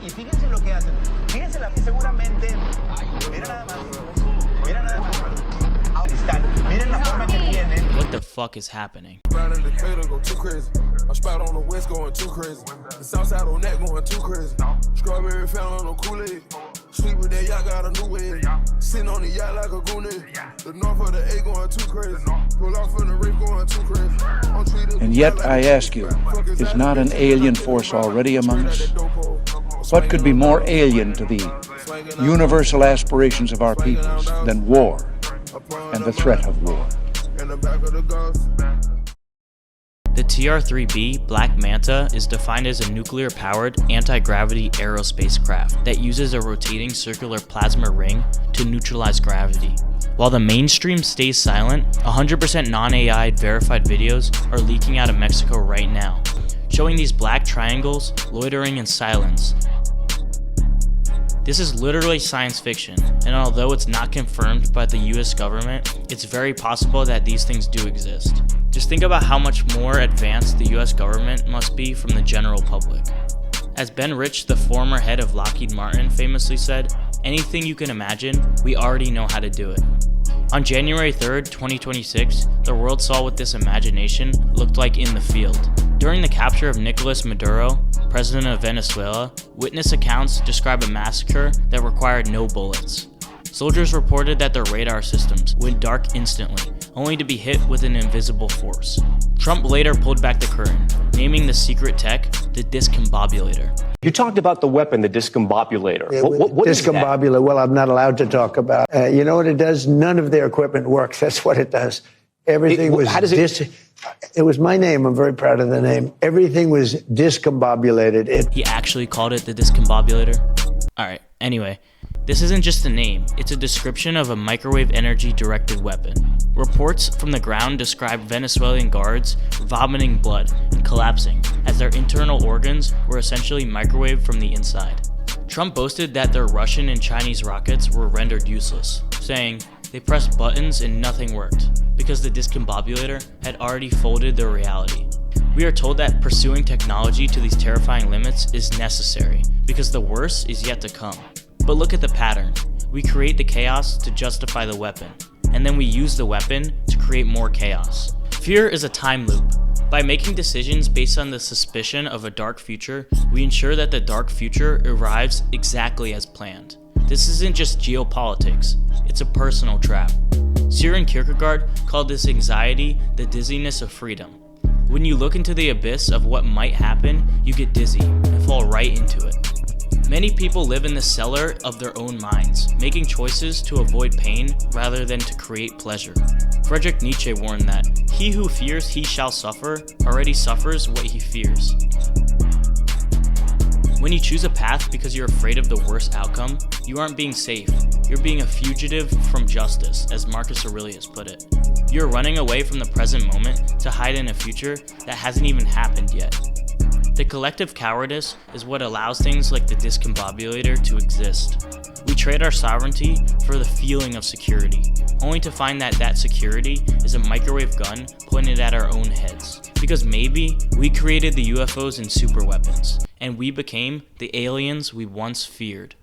Y fíjense lo que hacen. Fíjense seguramente. Mira nada más. Mira nada más. Miren la forma que tienen. What the fuck is happening? I spout on the west going too crazy. The south side on that going too crazy. Strawberry found on no Kool-Aid. Sleep with that yacht, got a new way. Sitting on the yacht like a goonay. The north of the A going too crazy. Pull off from the reef going too crazy. And yet I ask you, is not an alien force already among us? What could be more alien to the universal aspirations of our peoples than war and the threat of war? The TR-3B Black Manta is defined as a nuclear-powered anti-gravity aerospace craft that uses a rotating circular plasma ring to neutralize gravity. While the mainstream stays silent, 100% non-AI verified videos are leaking out of Mexico right now, showing these black triangles loitering in silence. This is literally science fiction, and although it's not confirmed by the US government, it's very possible that these things do exist. Just think about how much more advanced the US government must be from the general public. As Ben Rich, the former head of Lockheed Martin, famously said, "Anything you can imagine, we already know how to do it." On January 3rd, 2026, the world saw what this imagination looked like in the field. During the capture of Nicolas Maduro, president of Venezuela, witness accounts describe a massacre that required no bullets. Soldiers reported that their radar systems went dark instantly, only to be hit with an invisible force. Trump later pulled back the curtain, naming the secret tech the discombobulator. You talked about the weapon, the discombobulator. Yeah, what is that? Discombobulator, well, I'm not allowed to talk about. You know what it does? None of their equipment works. That's what it does. Everything was how does it? It was my name. I'm very proud of the name. Everything was discombobulated. He actually called it the discombobulator? Alright, anyway, this isn't just a name, it's a description of a microwave energy directed weapon. Reports from the ground describe Venezuelan guards vomiting blood and collapsing as their internal organs were essentially microwaved from the inside. Trump boasted that their Russian and Chinese rockets were rendered useless, saying they pressed buttons and nothing worked, because the discombobulator had already folded their reality. We are told that pursuing technology to these terrifying limits is necessary, because the worst is yet to come. But look at the pattern. We create the chaos to justify the weapon, and then we use the weapon to create more chaos. Fear is a time loop. By making decisions based on the suspicion of a dark future, we ensure that the dark future arrives exactly as planned. This isn't just geopolitics, it's a personal trap. Søren Kierkegaard called this anxiety the dizziness of freedom. When you look into the abyss of what might happen, you get dizzy and fall right into it. Many people live in the cellar of their own minds, making choices to avoid pain rather than to create pleasure. Friedrich Nietzsche warned that, "He who fears he shall suffer already suffers what he fears." When you choose a path because you're afraid of the worst outcome, you aren't being safe. You're being a fugitive from justice, as Marcus Aurelius put it. You're running away from the present moment to hide in a future that hasn't even happened yet. The collective cowardice is what allows things like the discombobulator to exist. We trade our sovereignty for the feeling of security, only to find that that security is a microwave gun pointed at our own heads. Because maybe we created the UFOs and superweapons, and we became the aliens we once feared.